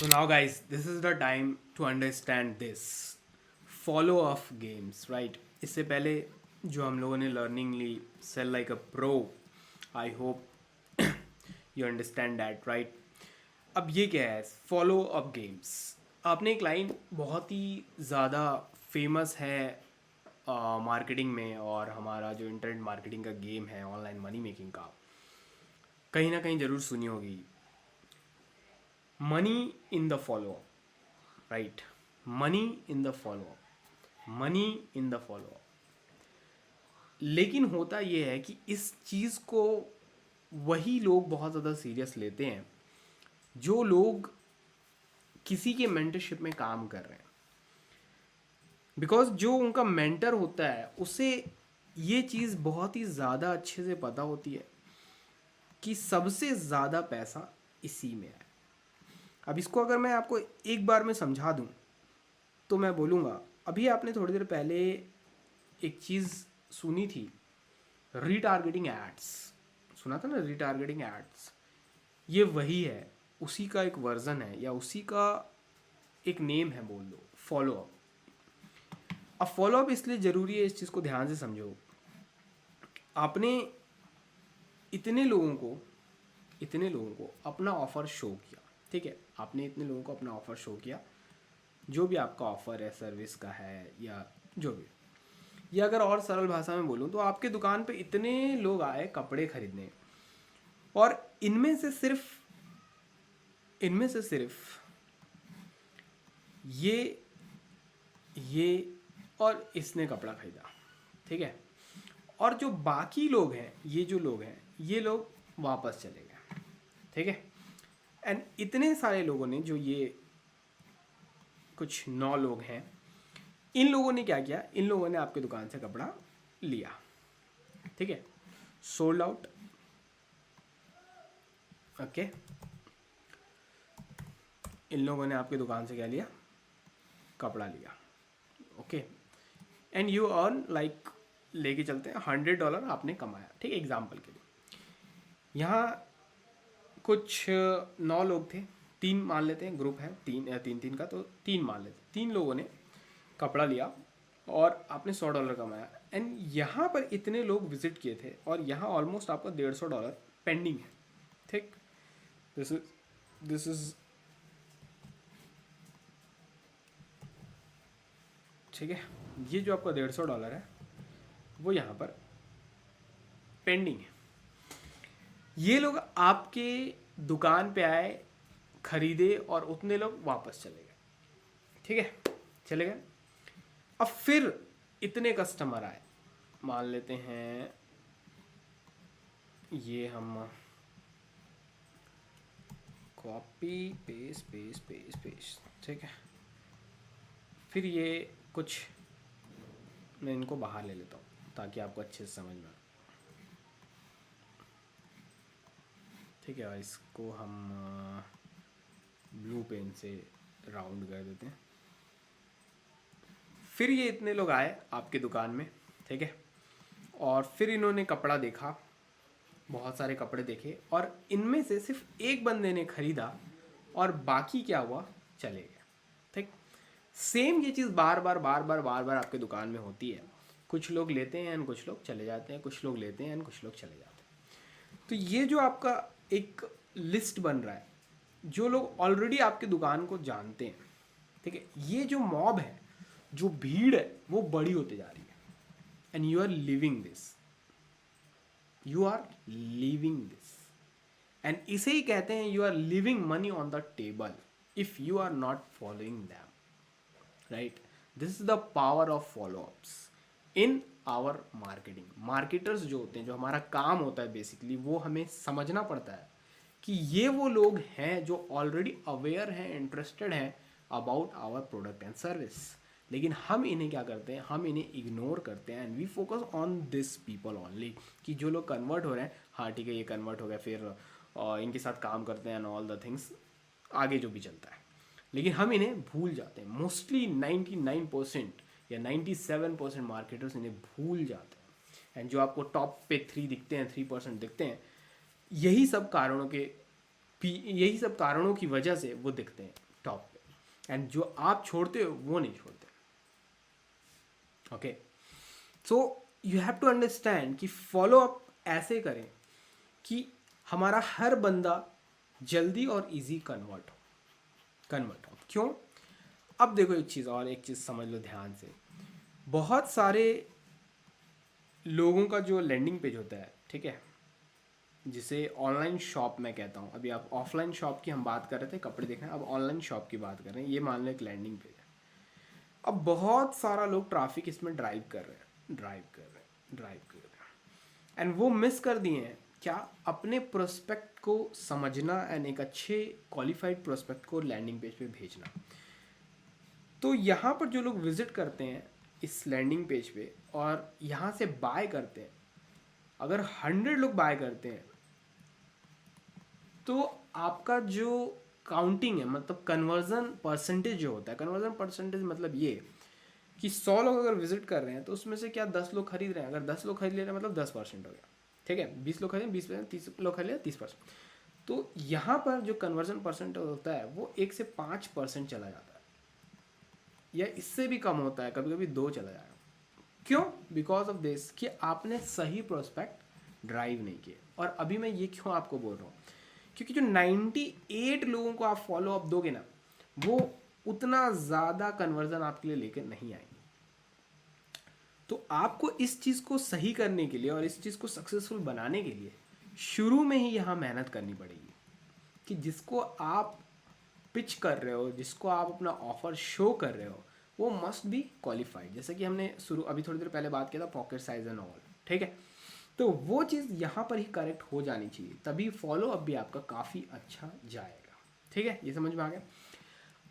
So now guys, this is the time to understand this follow of games, right? इससे पहले जो हम लोगों ने लर्निंग ली sell like a pro, I hope you understand that, right? अब ये क्या है फॉलो अप गेम्स? आपने एक लाइन बहुत ही ज़्यादा फेमस है मार्केटिंग में, और हमारा जो इंटरनेट मार्केटिंग का गेम है ऑनलाइन मनी मेकिंग का, कहीं ना कहीं ज़रूर सुनी होगी, money in the follow up, right? Money in the follow up, money in the follow up. लेकिन होता यह है कि इस चीज़ को वही लोग बहुत ज़्यादा सीरियस लेते हैं जो लोग किसी के मेंटरशिप में काम कर रहे हैं, बिकॉज जो उनका मेंटर होता है उसे ये चीज़ बहुत ही ज़्यादा अच्छे से पता होती है कि सबसे ज़्यादा पैसा इसी में है। अब इसको अगर मैं आपको एक बार में समझा दूं तो मैं बोलूँगा, अभी आपने थोड़ी देर पहले एक चीज़ सुनी थी, रीटारगेटिंग एड्स। सुना था ना, रीटारगेटिंग एड्स। ये वही है, उसी का एक वर्जन है, या उसी का एक नेम है, बोल दो, फॉलो अप। अब फॉलो अप इसलिए ज़रूरी है, इस चीज़ को ध्यान से समझो। आपने इतने लोगों को अपना ऑफ़र शो किया, ठीक है? आपने इतने लोगों को अपना ऑफ़र शो किया, जो भी आपका ऑफ़र है, सर्विस का है या जो भी। या अगर और सरल भाषा में बोलूँ तो आपके दुकान पे इतने लोग आए कपड़े खरीदने, और इनमें से सिर्फ ये और इसने कपड़ा खरीदा, ठीक है? और जो बाकी लोग हैं, ये लोग वापस चले गए, ठीक है? एंड इतने सारे लोगों ने, जो ये कुछ 9 लोग हैं, इन लोगों ने क्या किया? इन लोगों ने आपके दुकान से कपड़ा लिया, ठीक है? Sold out, okay? इन लोगों ने आपके दुकान से क्या लिया? कपड़ा लिया, okay? And you earn like, लेके चलते हैं $100 आपने कमाया, ठीक है? एग्जाम्पल के लिए यहाँ कुछ 9 लोग थे, 3 मान लेते हैं, ग्रुप है तीन का, तो 3 मान लेते हैं। 3 लोगों ने कपड़ा लिया और आपने $100 कमाया। एंड यहाँ पर इतने लोग विजिट किए थे, और यहाँ ऑलमोस्ट आपका $150 पेंडिंग है, ठीक? दिस इज ठीक है? ये जो आपका $150 है वो यहाँ पर पेंडिंग है। ये लोग आपके दुकान पे आए, खरीदे, और उतने लोग वापस चले गए, ठीक है? चले गए। अब फिर इतने कस्टमर आए, मान लेते हैं ये हम कॉपी पेस्ट, ठीक है? फिर ये कुछ मैं इनको बाहर ले लेता हूँ ताकि आपको अच्छे से समझ में आए, ठीक है? और इसको हम ब्लू पेन से राउंड कर देते हैं। फिर ये इतने लोग आए आपके दुकान में, ठीक है? और फिर इन्होंने कपड़ा देखा, बहुत सारे कपड़े देखे, और इनमें से सिर्फ एक बंदे ने खरीदा, और बाकी क्या हुआ? चले गए, ठीक? सेम ये चीज़ बार बार आपके दुकान में होती है। कुछ लोग लेते हैं एंड कुछ लोग चले जाते हैं, कुछ लोग लेते हैं एंड कुछ लोग चले जाते हैं। तो ये जो आपका एक लिस्ट बन रहा है, जो लोग ऑलरेडी आपके दुकान को जानते हैं, ठीक है? ये जो मॉब है, जो भीड़ है, वो बड़ी होते जा रही है, and you are leaving this, and इसे ही कहते हैं you are leaving money on the table if you are not following them, right? This is the power of follow ups in our marketing. Marketers जो होते हैं, जो हमारा काम होता है बेसिकली, वो हमें समझना पड़ता है कि ये वो लोग हैं जो ऑलरेडी अवेयर हैं, इंटरेस्टेड हैं about our product and service. लेकिन हम इन्हें क्या करते हैं? हम इन्हें इग्नोर करते हैं, and we focus on this people only, कि जो लोग कन्वर्ट हो रहे हैं, हाँ ठीक है, ये कन्वर्ट हो गया, फिर इनके साथ काम करते हैं एंड ऑल द थिंग्स, आगे जो भी चलता है। लेकिन हम इन्हें भूल जाते हैं। मोस्टली 99% या 97% मार्केटर्स इन्हें भूल जाते हैं, एंड जो आपको टॉप पे 3% दिखते हैं, यही सब कारणों की वजह से वो दिखते हैं, टॉप पे, एंड जो आप छोड़ते हो वो नहीं छोड़ते. Okay, so you have to understand कि फॉलो अप ऐसे करें कि हमारा हर बंदा जल्दी और इजी कन्वर्ट हो. क्यों? अब देखो एक चीज़ समझ लो ध्यान से. बहुत सारे लोगों का जो लैंडिंग पेज होता है, ठीक है, जिसे ऑनलाइन शॉप मैं कहता हूँ. अभी आप ऑफलाइन शॉप की हम बात कर रहे थे, कपड़े देखना, अब ऑनलाइन शॉप की बात कर रहे हैं. ये मान लो एक लैंडिंग पेज है. अब बहुत सारा लोग ट्रैफिक इसमें ड्राइव कर रहे हैं एंड वो मिस कर दिए हैं क्या, अपने प्रोस्पेक्ट को समझना एंड एक अच्छे क्वालिफाइड प्रोस्पेक्ट को लैंडिंग पेज पे भेजना. तो यहाँ पर जो लोग विजिट करते हैं इस लैंडिंग पेज पे और यहाँ से बाय करते हैं, अगर 100 लोग बाय करते हैं तो आपका जो काउंटिंग है, मतलब कन्वर्जन परसेंटेज जो होता है, कन्वर्जन परसेंटेज मतलब ये कि 100 लोग अगर विजिट कर रहे हैं तो उसमें से क्या 10 लोग खरीद रहे हैं. अगर 10 लोग खरीद ले रहे हैं मतलब 10% हो गया. ठीक है, 20 लोग खरीद 20%, 30 लोग खरीद 30%. तो यहाँ पर जो कन्वर्जन परसेंटेज होता है वो 1 से 5% चला जाता है, या इससे भी कम होता है, कभी कभी 2 चला जाएगा. क्यों? बिकॉज ऑफ दिस कि आपने सही प्रोस्पेक्ट ड्राइव नहीं किए. और अभी मैं ये क्यों आपको बोल रहा हूँ, क्योंकि जो 98 लोगों को आप फॉलो अप दोगे ना, वो उतना ज़्यादा कन्वर्जन आपके लिए लेकर नहीं आएंगे. तो आपको इस चीज़ को सही करने के लिए और इस चीज़ को सक्सेसफुल बनाने के लिए शुरू में ही यहाँ मेहनत करनी पड़ेगी कि जिसको आप पिच कर रहे हो, जिसको आप अपना ऑफर शो कर रहे हो, वो मस्ट बी क्वालिफाइड. जैसे कि हमने अभी थोड़ी देर पहले बात किया था पॉकेट साइज एंड ऑल, ठीक है. तो वो चीज़ यहाँ पर ही करेक्ट हो जानी चाहिए, तभी फॉलो अप भी आपका काफ़ी अच्छा जाएगा. ठीक है, ये समझ में आ गया.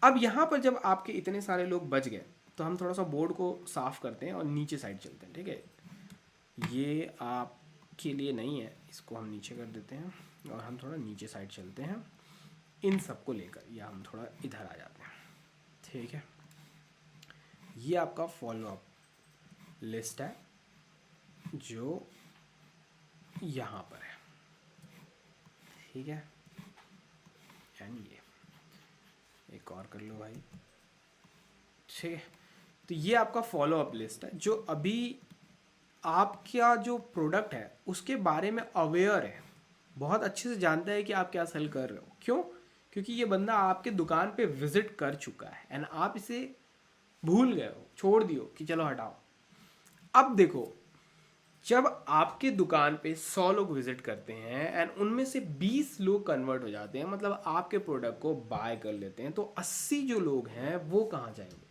अब यहाँ पर जब आपके इतने सारे लोग बच गए तो हम थोड़ा सा बोर्ड को साफ करते हैं और नीचे साइड चलते हैं. ठीक है, ये आपके लिए नहीं है, इसको हम नीचे कर देते हैं और हम थोड़ा नीचे साइड चलते हैं इन सबको लेकर, या हम थोड़ा इधर आ जाते हैं. ठीक है, ये आपका फॉलो अप लिस्ट है जो यहाँ पर है. ठीक है, एंड ये एक और कर लो भाई. ठीक है, तो ये आपका फॉलो अप लिस्ट है जो अभी आपका जो प्रोडक्ट है उसके बारे में अवेयर है, बहुत अच्छे से जानता है कि आप क्या सेल कर रहे हो. क्यों? क्योंकि ये बंदा आपके दुकान पे विजिट कर चुका है एंड आप इसे भूल गए हो, छोड़ दियो कि चलो हटाओ. अब देखो, जब आपके दुकान पे 100 लोग विजिट करते हैं एंड उनमें से 20 लोग कन्वर्ट हो जाते हैं, मतलब आपके प्रोडक्ट को बाय कर लेते हैं, तो 80 जो लोग हैं वो कहाँ जाएंगे?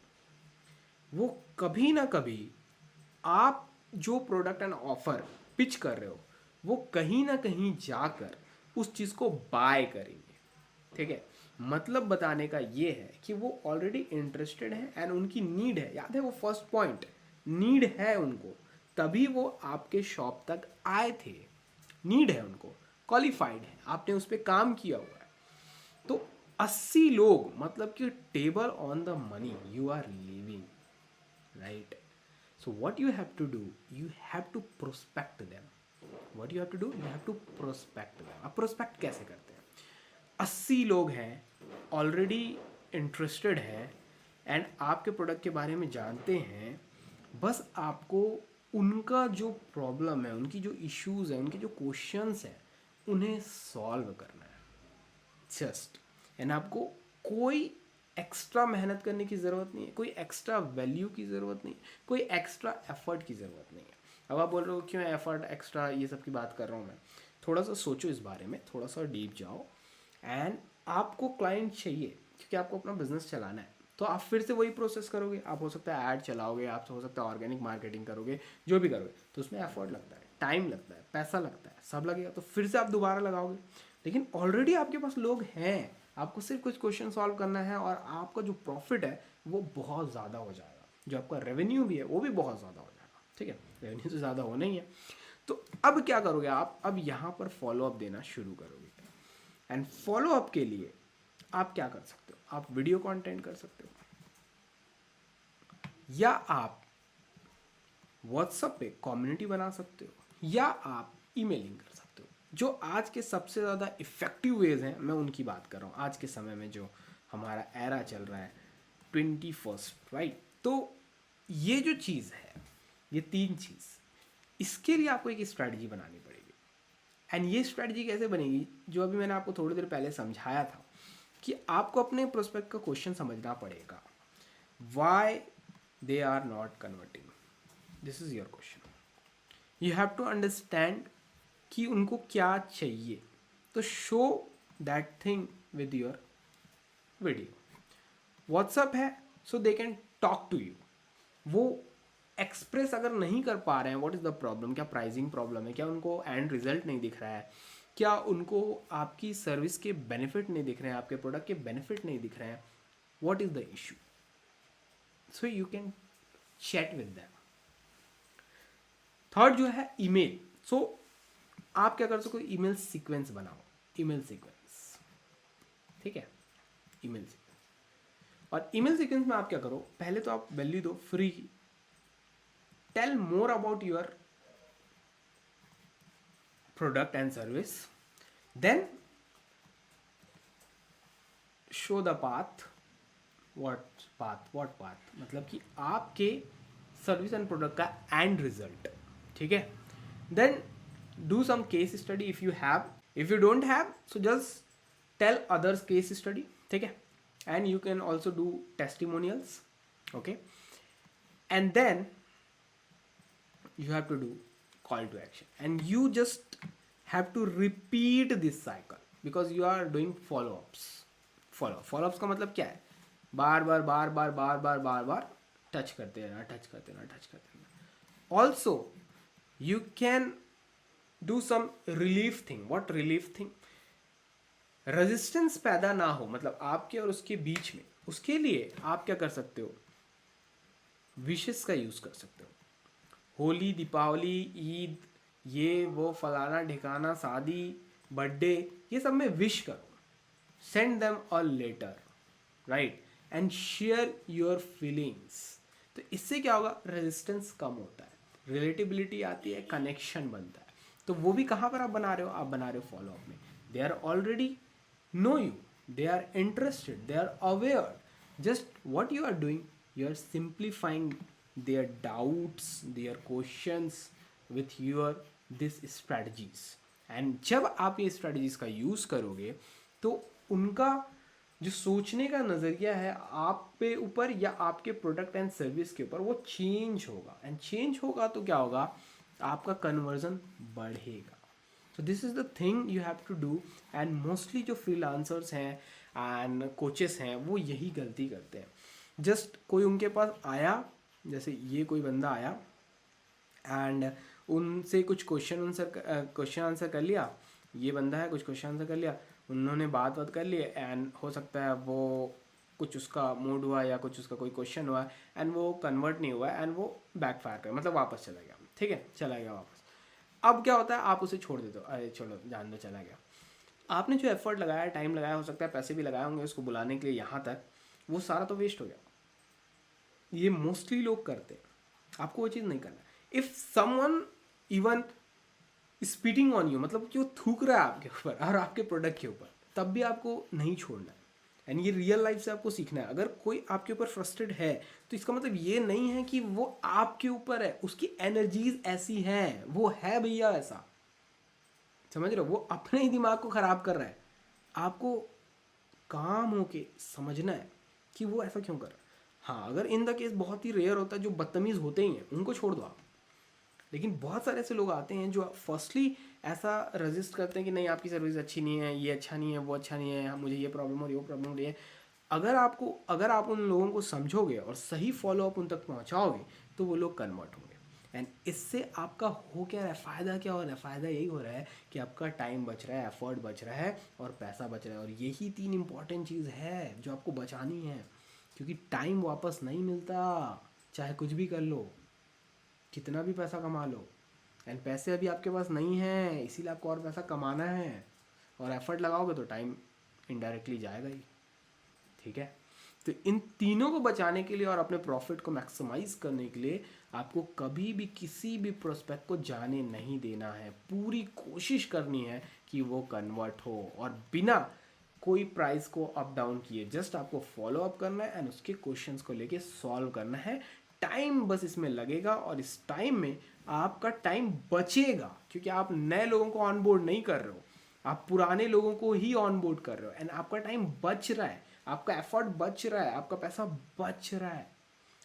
वो कभी ना कभी आप जो प्रोडक्ट एंड ऑफर पिच कर रहे हो वो कहीं ना कहीं जाकर उस चीज़ को बाय करेंगे. ठीक है, मतलब बताने का ये है कि वो ऑलरेडी इंटरेस्टेड है एंड उनकी नीड है. याद है वो फर्स्ट पॉइंट, नीड है उनको, तभी वो आपके शॉप तक आए थे. नीड है उनको, क्वालिफाइड है, आपने उस पर काम किया हुआ है. तो 80 लोग मतलब कि table on the money you are leaving, right. So what you have to do, you have to prospect them. What you have to do, you have to prospect them. अब prospect कैसे करते हैं? 80 लोग हैं, ऑलरेडी इंटरेस्टेड हैं and आपके product के बारे में जानते हैं, बस आपको उनका जो प्रॉब्लम है, उनकी जो इश्यूज़ हैं, उनके जो क्वेश्चंस हैं, उन्हें सॉल्व करना है जस्ट. एंड आपको कोई एक्स्ट्रा मेहनत करने की ज़रूरत नहीं है, कोई एक्स्ट्रा वैल्यू की ज़रूरत नहीं है, कोई एक्स्ट्रा एफर्ट की ज़रूरत नहीं है. अब आप बोल रहे हो क्यों एफर्ट एक्स्ट्रा ये सब की बात कर रहा हूँ मैं. थोड़ा सा सोचो इस बारे में, थोड़ा सा डीप जाओ. एंड आपको क्लाइंट चाहिए क्योंकि आपको अपना बिजनेस चलाना है, तो आप फिर से वही प्रोसेस करोगे. आप हो सकता है ऐड चलाओगे, आप हो सकता है ऑर्गेनिक मार्केटिंग करोगे, जो भी करोगे, तो उसमें एफर्ट लगता है, टाइम लगता है, पैसा लगता है, सब लगेगा. तो फिर से आप दोबारा लगाओगे. लेकिन ऑलरेडी आपके पास लोग हैं, आपको सिर्फ कुछ क्वेश्चन सॉल्व करना है और आपका जो प्रॉफिट है वो बहुत ज़्यादा हो जाएगा, जो आपका रेवेन्यू भी है वो भी बहुत ज़्यादा हो जाएगा. ठीक है, रेवेन्यू तो ज़्यादा होना ही है. तो अब क्या करोगे आप, अब यहाँ पर फॉलोअप देना शुरू करोगे. एंड फॉलोअप के लिए आप क्या कर सकते हो, आप वीडियो कंटेंट कर सकते हो, या आप व्हाट्सएप पे कम्युनिटी बना सकते हो, या आप ईमेलिंग कर सकते हो. जो आज के सबसे ज़्यादा इफ़ेक्टिव वेज हैं, मैं उनकी बात कर रहा हूँ. आज के समय में जो हमारा एरा चल रहा है 21st, राइट। तो ये जो चीज़ है, ये 3 चीज़, इसके लिए आपको एक स्ट्रैटेजी बनानी पड़ेगी। एंड ये स्ट्रैटेजी कैसे बनेगी, जो अभी मैंने आपको थोड़ी देर पहले समझाया था कि आपको अपने प्रोस्पेक्ट का क्वेश्चन समझना पड़ेगा, why they are not converting, this is your question. You have to understand कि उनको क्या चाहिए, तो show that thing with your video. WhatsApp है so they can talk to you, वो एक्सप्रेस अगर नहीं कर पा रहे हैं व्हाट इज़ द प्रॉब्लम, क्या प्राइसिंग प्रॉब्लम है, क्या उनको एंड रिजल्ट नहीं दिख रहा है, क्या उनको आपकी सर्विस के बेनिफिट नहीं दिख रहे हैं, आपके प्रोडक्ट के बेनिफिट नहीं दिख रहे हैं, what is the issue, so you can chat with them. Third जो है ईमेल, सो आप क्या कर सको, ईमेल सीक्वेंस बनाओ, ईमेल सीक्वेंस, ठीक है, ईमेल सीक्वेंस। और ईमेल सीक्वेंस में आप क्या करो, पहले तो आप वैल्यू दो फ्री की, tell more about your product and service, then show the path, what path मतलब कि आपके सर्विस एंड प्रोडक्ट का एंड रिजल्ट, ठीक है। Then do some case study if you have, if you don't have so just tell others case study, ठीक है। And you can also do testimonials, okay. And then you have to do call to action and you just have to repeat this cycle because you are doing follow-ups का मतलब क्या है, बार बार touch करते रहना। Also you can do some relief thing, what relief thing, resistance पैदा ना हो, मतलब आपके और उसके बीच में, उसके लिए आप क्या कर सकते हो, विशेस का यूज कर सकते हो। होली, दीपावली, ईद, ये वो फलाना ढिकाना, शादी, बर्थडे, ये सब में विश करो, send them a letter, right, and share your feelings. तो इससे क्या होगा, रेजिस्टेंस कम होता है, रिलेटिबिलिटी आती है, कनेक्शन बनता है। तो वो भी कहाँ पर आप बना रहे हो, आप बना रहे हो फॉलोअप में। They are already know you, they are interested, they are aware, just what you are doing, you are simplifying their doubts, their questions with your this strategies। and जब आप ये strategies का यूज़ करोगे तो उनका जो सोचने का नज़रिया है आप पे ऊपर या आपके प्रोडक्ट एंड सर्विस के ऊपर, वो चेंज होगा। एंड चेंज होगा तो क्या होगा, आपका कन्वर्जन बढ़ेगा। so this is the thing you have to do। and mostly जो freelancers हैं एंड कोचेस हैं वो यही गलती करते हैं। जस्ट कोई उनके पास आया, जैसे ये कोई बंदा आया एंड उनसे कुछ क्वेश्चन आंसर कर लिया, ये बंदा है, कुछ क्वेश्चन आंसर कर लिया, उन्होंने बात कर ली एंड हो सकता है वो कुछ उसका मूड हुआ या कुछ उसका कोई क्वेश्चन हुआ एंड वो कन्वर्ट नहीं हुआ एंड वो बैकफायर कर, मतलब वापस चला गया, ठीक है, चला गया वापस। अब क्या होता है, आप उसे छोड़ देते हो, अरे छोड़ो जान दो, चला गया। आपने जो एफर्ट लगाया, टाइम लगाया, हो सकता है पैसे भी लगाए होंगे उसको बुलाने के लिए यहाँ तक, वो सारा तो वेस्ट हो गया। ये मोस्टली लोग करते हैं, आपको वो चीज़ नहीं करना। If someone even spitting on you, मतलब कि वो थूक रहा है आपके ऊपर और आपके प्रोडक्ट के ऊपर, तब भी आपको नहीं छोड़ना है। एंड ये रियल लाइफ से आपको सीखना है। अगर कोई आपके ऊपर फ्रस्ट्रेट है तो इसका मतलब ये नहीं है कि वो आपके ऊपर है, उसकी एनर्जीज ऐसी हैं, वो है भैया ऐसा, समझ रहे हो, वो अपने ही दिमाग को ख़राब कर रहा है। आपको काम होके समझना है कि वो ऐसा क्यों कर रहा है। हाँ, अगर इन द केस बहुत ही रेयर होता है, जो बदतमीज़ होते ही हैं उनको छोड़ दो आप, लेकिन बहुत सारे ऐसे लोग आते हैं जो फर्स्टली ऐसा रजिस्ट करते हैं कि नहीं आपकी सर्विस अच्छी नहीं है, ये अच्छा नहीं है, वो अच्छा नहीं है, मुझे ये प्रॉब्लम हो रही है, वो प्रॉब्लम हो रही है। अगर आप उन लोगों को समझोगे और सही फॉलोअप उन तक पहुंचाओगे तो वो लोग कन्वर्ट होंगे। एंड इससे आपका हो क्या रहा है, फ़ायदा क्या हो रहा है, फ़ायदा यही हो रहा है कि आपका टाइम बच रहा है, एफर्ट बच रहा है और पैसा बच रहा है। और यही 3 इंपॉर्टेंट चीज़ है जो आपको बचानी है, क्योंकि टाइम वापस नहीं मिलता, चाहे कुछ भी कर लो, कितना भी पैसा कमा लो। एंड पैसे अभी आपके पास नहीं है, इसीलिए आपको और पैसा कमाना है, और एफर्ट लगाओगे तो टाइम इनडायरेक्टली जाएगा ही, ठीक है। तो इन तीनों को बचाने के लिए और अपने प्रॉफिट को मैक्सिमाइज करने के लिए आपको कभी भी किसी भी प्रोस्पेक्ट को जाने नहीं देना है। पूरी कोशिश करनी है कि वो कन्वर्ट हो, और बिना कोई प्राइस को अप डाउन किए, जस्ट आपको फॉलो अप करना है एंड उसके क्वेश्चंस को लेके सॉल्व करना है। टाइम बस इसमें लगेगा और इस टाइम में आपका टाइम बचेगा, क्योंकि आप नए लोगों को ऑन बोर्ड नहीं कर रहे हो, आप पुराने लोगों को ही ऑन बोर्ड कर रहे हो एंड आपका टाइम बच रहा है, आपका एफर्ट बच रहा है, आपका पैसा बच रहा है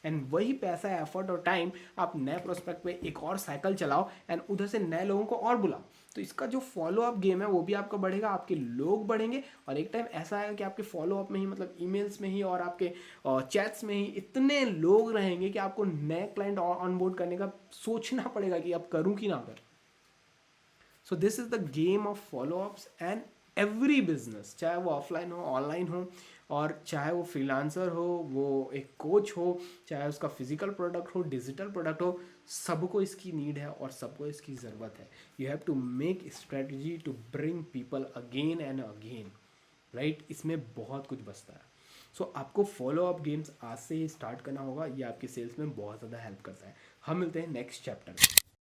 एंड वही पैसा, एफर्ट और टाइम आप नए प्रोस्पेक्ट पे एक और साइकिल चलाओ एंड उधर से नए लोगों को और बुलाओ। तो इसका जो फॉलो अप गेम है वो भी आपका बढ़ेगा, आपके लोग बढ़ेंगे और एक टाइम ऐसा आएगा कि आपके फॉलो अप में ही, मतलब ईमेल्स में ही और आपके चैट्स में ही इतने लोग रहेंगे कि आपको नए क्लाइंट ऑनबोर्ड करने का सोचना पड़ेगा कि अब करूँ कि ना करूँ। So this is the game of follow ups and every business, चाहे वो ऑफलाइन हो ऑनलाइन हो, और चाहे वो फ्रीलांसर हो, वो एक कोच हो, चाहे उसका फिजिकल प्रोडक्ट हो डिजिटल प्रोडक्ट हो, सबको इसकी नीड है और सबको इसकी ज़रूरत है। You have to make strategy to bring people again and again, right. इसमें बहुत कुछ बचता है। सो आपको फॉलो अप गेम्स आज से ही स्टार्ट करना होगा, ये आपके सेल्स में बहुत ज़्यादा हेल्प करता है। हम मिलते हैं नेक्स्ट चैप्टर में।